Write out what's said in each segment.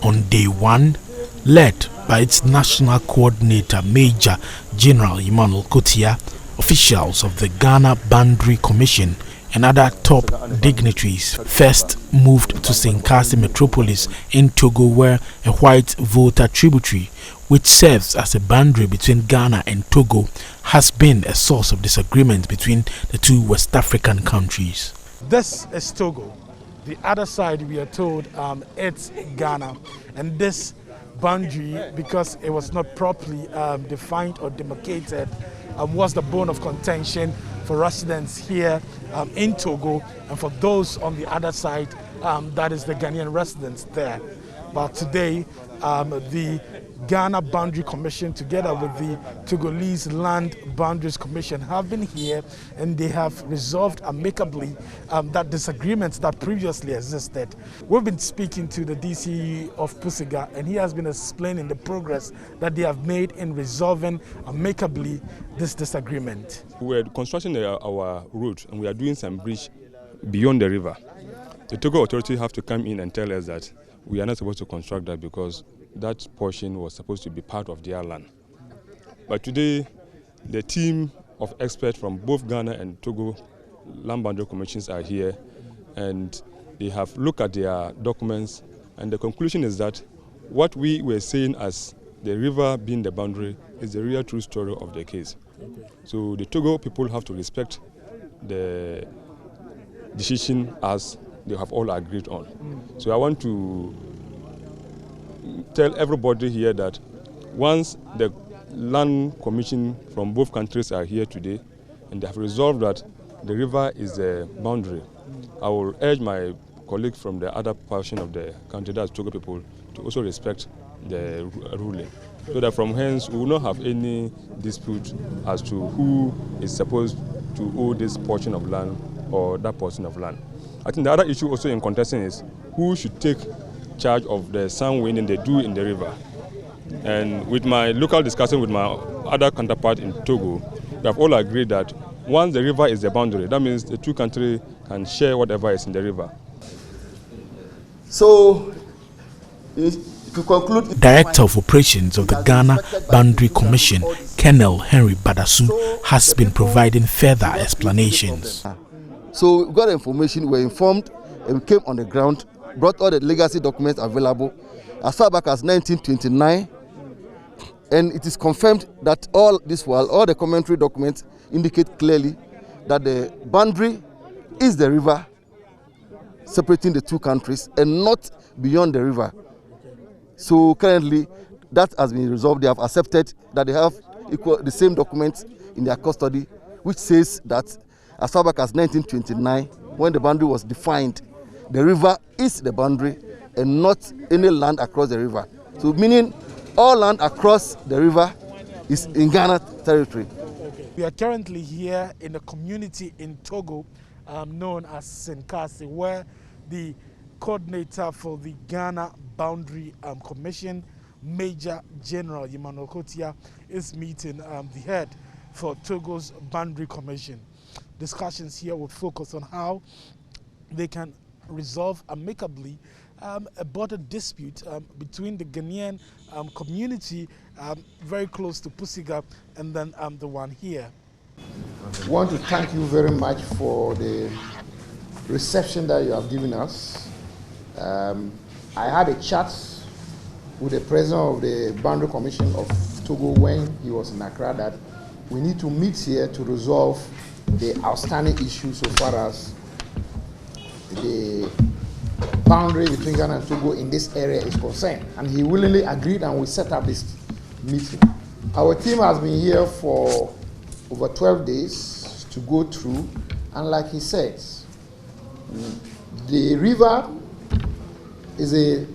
On day one, led by its national coordinator, Major General Emmanuel Kotia, officials of the Ghana Boundary Commission and other top dignitaries first moved to Cinkasse metropolis in Togo, where a white Volta tributary, which serves as a boundary between Ghana and Togo, has been a source of disagreement between the two West African countries. This is Togo. The other side, we are told, it's Ghana. And this boundary, because it was not properly defined or demarcated, was the bone of contention for residents here in Togo, and for those on the other side, that is the Ghanaian residents there. But today, the Ghana Boundary Commission, together with the Togolese Land Boundaries Commission, have been here, and they have resolved amicably that disagreements that previously existed. We've been speaking to the DC of Pusiga, and he has been explaining the progress that they have made in resolving amicably this disagreement. We are constructing our road, and we are doing some bridge beyond the river. The Togo authority have to come in and tell us that we are not supposed to construct that because that portion was supposed to be part of their land. But today, the team of experts from both Ghana and Togo Land Boundary Commissions are here, and they have looked at their documents, and the conclusion is that what we were saying as the river being the boundary is the real true story of the case. So the Togo people have to respect the decision as they have all agreed on. So I want to tell everybody here that once the land commission from both countries are here today and they have resolved that the river is the boundary, I will urge my colleague from the other portion of the country, that's Togo people, to also respect the ruling, so that from hence we will not have any dispute as to who is supposed to owe this portion of land or that portion of land. I think the other issue also in contesting is who should take charge of the sand winning they do in the river. And with my local discussion with my other counterpart in Togo, we have all agreed that once the river is the boundary, that means the two countries can share whatever is in the river. So, to conclude, Director of Operations of the Ghana Boundary Commission, Colonel Henry Badasu, has been providing further explanations. So we got information, we were informed, and we came on the ground, brought all the legacy documents available as far back as 1929, and it is confirmed that all the commentary documents indicate clearly that the boundary is the river separating the two countries and not beyond the river. So currently that has been resolved. They have accepted that they have the same documents in their custody, which says that as far back as 1929, when the boundary was defined, the river is the boundary and not any land across the river. So meaning all land across the river is in Ghana territory. We are currently here in a community in Togo known as Cinkasse, where the coordinator for the Ghana Boundary Commission, Major General Emmanuel Kotia, is meeting the head for Togo's Boundary Commission. Discussions here will focus on how they can resolve amicably a border dispute between the Ghanaian community very close to Pusiga and then the one here. I want to thank you very much for the reception that you have given us. I had a chat with the president of the Boundary Commission of Togo when he was in Accra that we need to meet here to resolve the outstanding issues so far as the boundary between Ghana and Togo in this area is concerned. And he willingly agreed, and we set up this meeting. Our team has been here for over 12 days to go through, and like he said, the river is a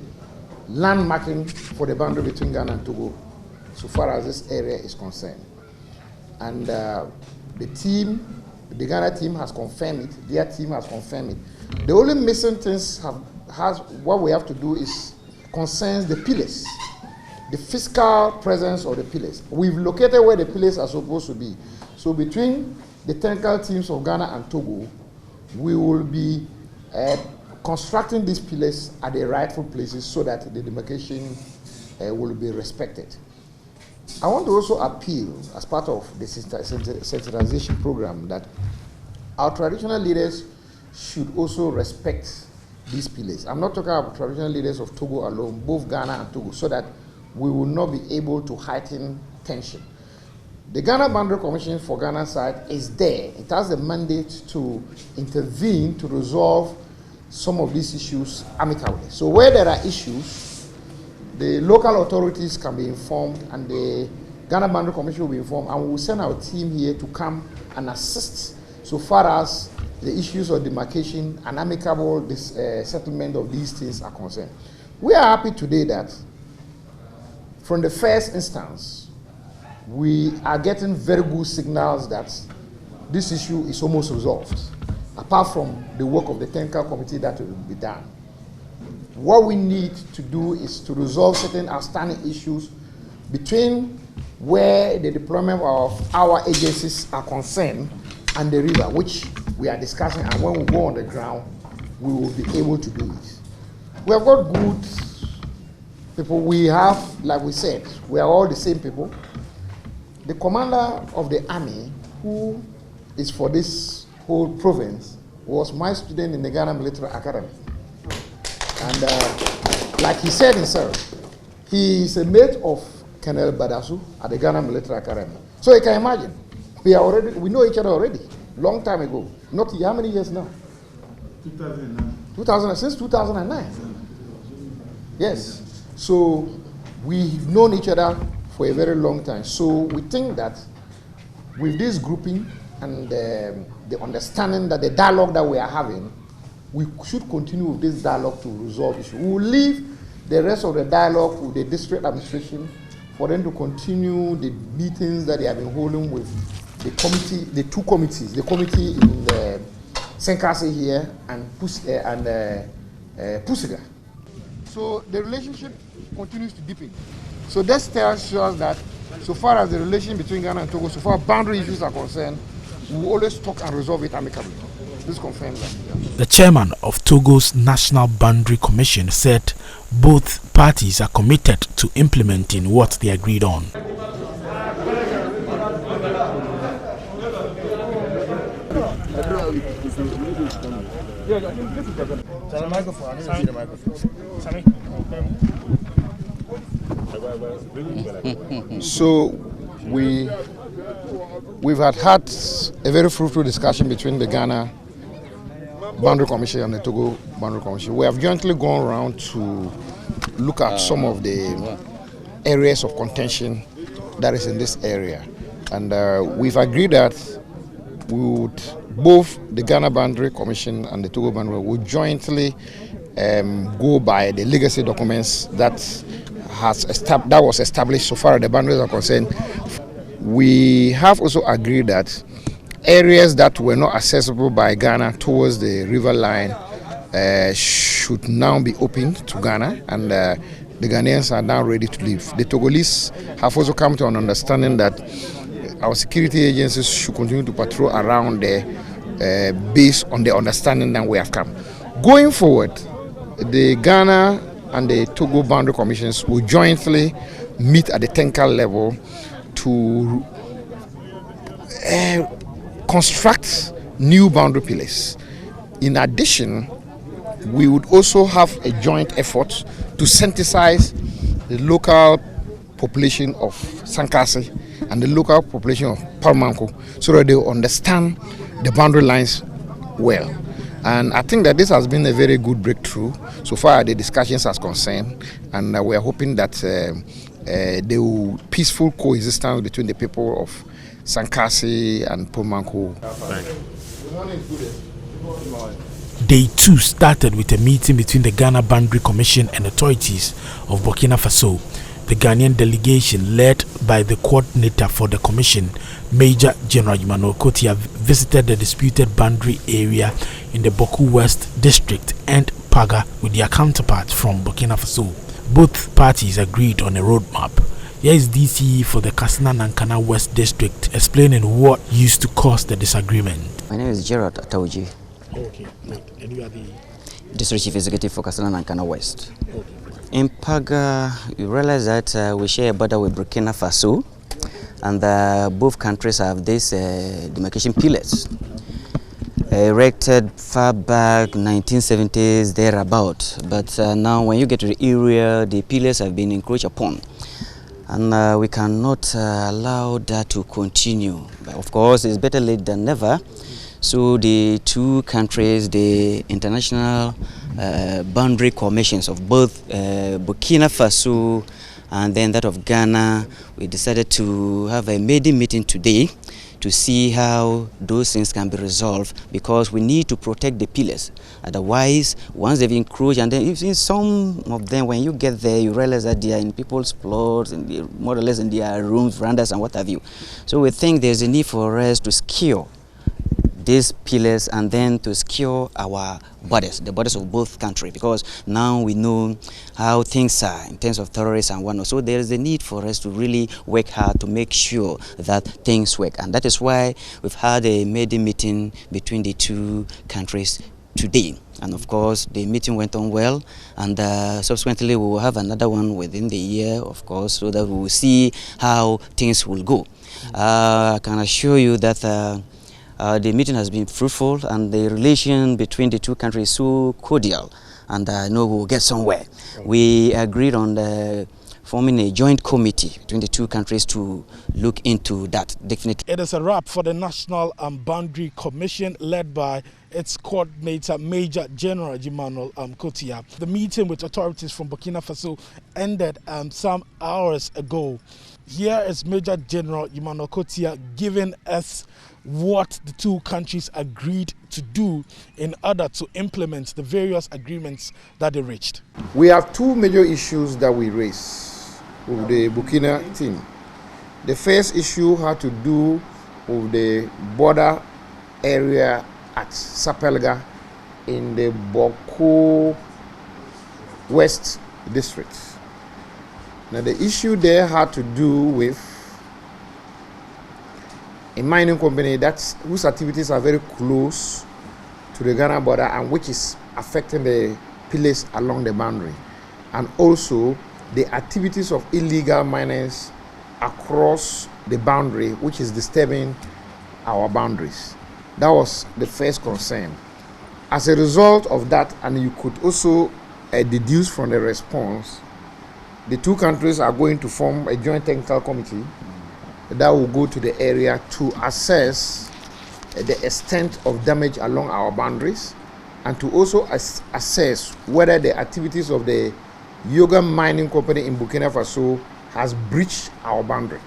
landmarking for the boundary between Ghana and Togo so far as this area is concerned. And the Ghana team has confirmed it, their team has confirmed it. The only missing things what we have to do is concerns the pillars, the physical presence of the pillars. We've located where the pillars are supposed to be. So between the technical teams of Ghana and Togo, we will be constructing these pillars at the rightful places so that the demarcation will be respected. I want to also appeal, as part of the sensitization program, that our traditional leaders should also respect these pillars. I'm not talking about traditional leaders of Togo alone, both Ghana and Togo, so that we will not be able to heighten tension. The Ghana Boundary Commission for Ghana side is there. It has the mandate to intervene to resolve some of these issues amicably. So where there are issues, the local authorities can be informed and the Ghana Boundary Commission will be informed, and we will send our team here to come and assist so far as the issues of demarcation and amicable settlement of these things are concerned. We are happy today that from the first instance, we are getting very good signals that this issue is almost resolved, apart from the work of the technical committee that will be done. What we need to do is to resolve certain outstanding issues between where the deployment of our agencies are concerned and the river, which we are discussing, and when we go on the ground, we will be able to do it. We have got good people. We have, like we said, we are all the same people. The commander of the army, who is for this whole province, was my student in the Ghana Military Academy. And like he said himself, he is a mate of Colonel Badasu at the Ghana Military Academy. So you can imagine, we know each other already, long time ago. Not how many years now? 2009. Since 2009. Yes. So we've known each other for a very long time. So we think that with this grouping and the understanding that the dialogue that we are having, we should continue with this dialogue to resolve issues. We will leave the rest of the dialogue with the district administration for them to continue the meetings that they have been holding with the committee, the two committees, the committee in the Cinkasse here and Pusiga. So the relationship continues to deepen. So this tells us that so far as the relation between Ghana and Togo, so far boundary issues are concerned, we will always talk and resolve it amicably. This confirms that. The chairman of Togo's National Boundary Commission said both parties are committed to implementing what they agreed on. So we've had a very fruitful discussion between the Ghana Boundary Commission and the Togo Boundary Commission. We have jointly gone around to look at some of the areas of contention that is in this area, and we've agreed that we would, both the Ghana Boundary Commission and the Togo Boundary would jointly go by the legacy documents that was established so far as the boundaries are concerned. We have also agreed that areas that were not accessible by Ghana towards the river line should now be open to Ghana, and the Ghanaians are now ready to leave. The Togolese have also come to an understanding that our security agencies should continue to patrol around there based on the understanding that we have come. Going forward, the Ghana and the Togo Boundary Commissions will jointly meet at the technical level to construct new boundary pillars. In addition, we would also have a joint effort to sensitize the local population of Cinkasse and the local population of Pulmanko so that they understand the boundary lines well. And I think that this has been a very good breakthrough so far as the discussions are concerned, and we are hoping that the peaceful coexistence between the people of Cinkasse and Pulmanko. Day 2 started with a meeting between the Ghana Boundary Commission and authorities of Burkina Faso. The Ghanaian delegation, led by the coordinator for the commission, Major General Emmanuel Kotia, visited the disputed boundary area in the Bawku West district and Paga with their counterparts from Burkina Faso. Both parties agreed on a roadmap. Here is DCE for the Kassina-Nankana West district explaining what used to cause the disagreement. My name is Gerard Atauji. Okay, and you are the... District Chief Executive for Kasalan and Ghana West. In Paga, you realize that we share a border with Burkina Faso, and both countries have these demarcation pillars erected far back 1970s thereabout. But now when you get to the area, the pillars have been encroached upon. And we cannot allow that to continue. But of course, it's better late than never. So the two countries, the international boundary commissions of both Burkina Faso and then that of Ghana, we decided to have a maiden meeting today to see how those things can be resolved, because we need to protect the pillars. Otherwise, once they've encroached, and then you've seen some of them, when you get there, you realize that they are in people's plots, and more or less in their rooms, verandas, and what have you. So we think there's a need for us to secure these pillars and then to secure our borders, the borders of both countries, because now we know how things are in terms of terrorists and whatnot. So there is a need for us to really work hard to make sure that things work. And that is why we've had a maiden meeting between the two countries today. And of course, the meeting went on well, and subsequently we will have another one within the year, of course, so that we will see how things will go. I can assure you that the meeting has been fruitful, and the relation between the two countries is so cordial, and I know we will get somewhere. We agreed on forming a joint committee between the two countries to look into that, definitely. It is a wrap for the National Boundary Commission, led by its coordinator, Major General Emmanuel Kotia. The meeting with authorities from Burkina Faso ended some hours ago. Here is Major General Emmanuel Kotia giving us what the two countries agreed to do in order to implement the various agreements that they reached. We have two major issues that we raised with the Burkina team. The first issue had to do with the border area at Sapelga in the Bawku West district. Now the issue there had to do with a mining company whose activities are very close to the Ghana border and which is affecting the pillars along the boundary, and also the activities of illegal miners across the boundary, which is disturbing our boundaries. That was the first concern. As a result of that, and you could also deduce from the response, the two countries are going to form a joint technical committee that will go to the area to assess the extent of damage along our boundaries, and to also assess whether the activities of the Yoga Mining Company in Burkina Faso has breached our boundary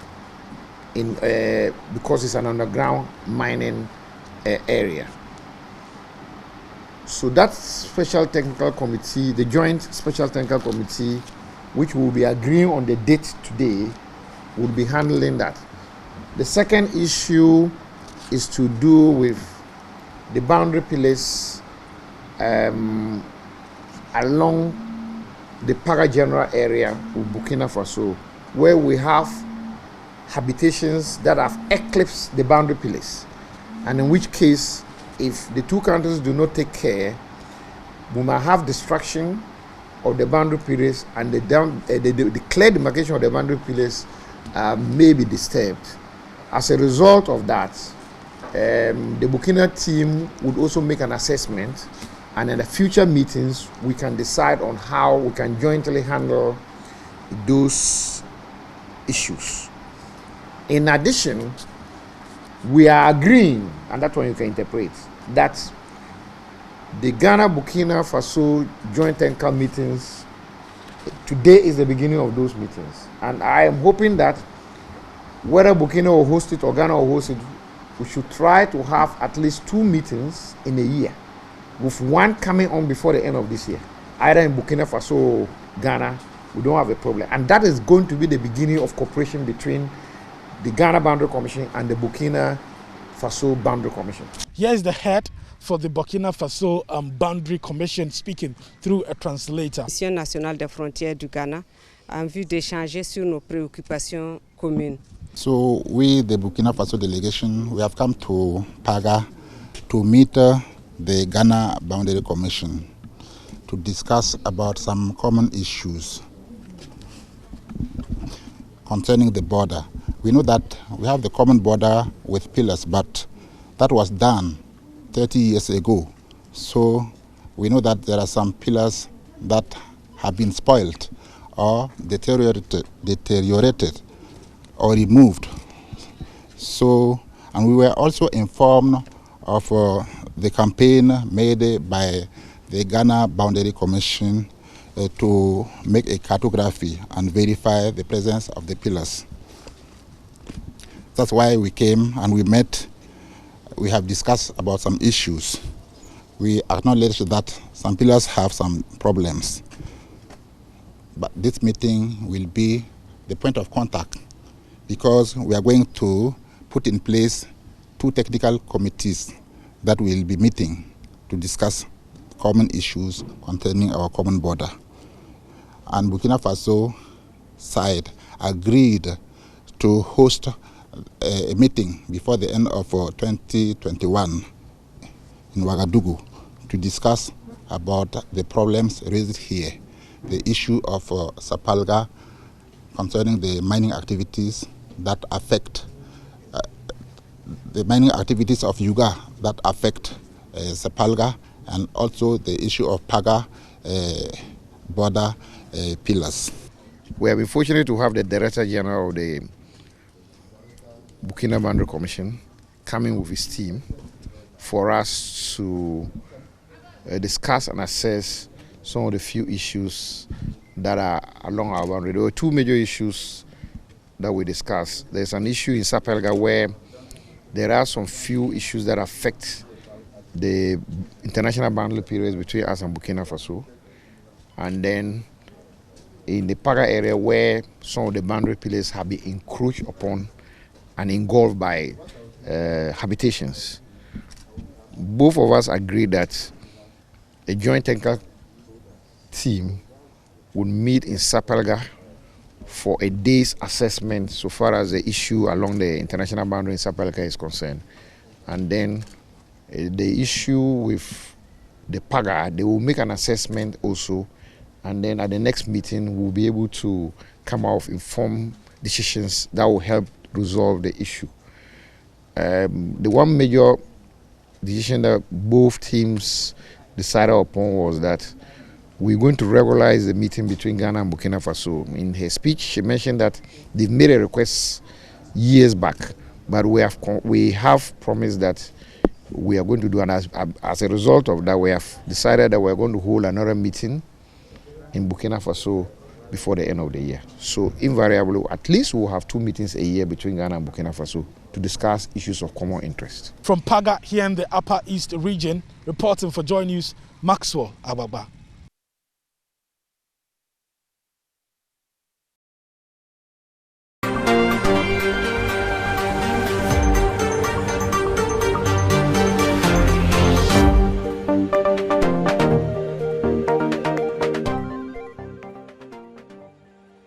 because it's an underground mining area. So that special technical committee, the joint special technical committee, which will be agreeing on the date today, will be handling that. The second issue is to do with the boundary pillars along the Paga general area of Burkina Faso, where we have habitations that have eclipsed the boundary pillars, and in which case, if the two countries do not take care, we might have destruction of the boundary pillars, and the clear demarcation of the boundary pillars may be disturbed. As a result of that, the Burkina team would also make an assessment, and in the future meetings, we can decide on how we can jointly handle those issues. In addition, we are agreeing, and that's what you can interpret, that the Ghana-Burkina Faso joint technical meetings, today is the beginning of those meetings. And I am hoping that whether Burkina will host it or Ghana will host it, we should try to have at least 2 meetings in a year, with one coming on before the end of this year. Either in Burkina Faso or Ghana, we don't have a problem. And that is going to be the beginning of cooperation between the Ghana Boundary Commission and the Burkina Faso Boundary Commission. Here is the head for the Burkina Faso Boundary Commission speaking through a translator. Commission nationale des frontières du Ghana en vue d'échanger sur nos préoccupations communes. So we, the Burkina Faso delegation, we have come to Paga to meet the Ghana Boundary Commission. to discuss about some common issues concerning the border. We know that we have the common border with pillars, but that was done 30 years ago. So we know that there are some pillars that have been spoiled or deteriorated or removed. So, and we were also informed of the campaign made by the Ghana Boundary Commission to make a cartography and verify the presence of the pillars. That's why we came and we met. We have discussed about some issues. We acknowledge that some pillars have some problems. But this meeting will be the point of contact because we are going to put in place 2 technical committees that will be meeting to discuss common issues concerning our common border. And Burkina Faso side agreed to host a meeting before the end of 2021 in Ouagadougou to discuss about the problems raised here, the issue of Sapalga concerning the mining activities that affect the mining activities of Yuga that affect Sapalga, and also the issue of Paga border pillars. We have been fortunate to have the Director General of the Burkina Boundary Commission coming with his team for us to discuss and assess some of the few issues that are along our boundary. There were 2 major issues that we discussed. There's an issue in Sapalga where there are some few issues that affect the international boundary periods between us and Burkina Faso. And then in the Paga area where some of the boundary pillars have been encroached upon and engulfed by habitations. Both of us agreed that a joint technical team would meet in Sapalga for a day's assessment so far as the issue along the international boundary in Sapalga is concerned. And then the issue with the Paga, they will make an assessment also, and then at the next meeting we'll be able to come out with informed decisions that will help resolve the issue. The one major decision that both teams decided upon was that we're going to regularize the meeting between Ghana and Burkina Faso. In her speech, she mentioned that they've made a request years back, but we have promised that we are going to do, and as a result of that, we have decided that we're going to hold another meeting in Burkina Faso before the end of the year. So invariably, at least we'll have 2 meetings a year between Ghana and Burkina Faso to discuss issues of common interest. From Paga here in the Upper East region, reporting for Joy News, Maxwell Ababa.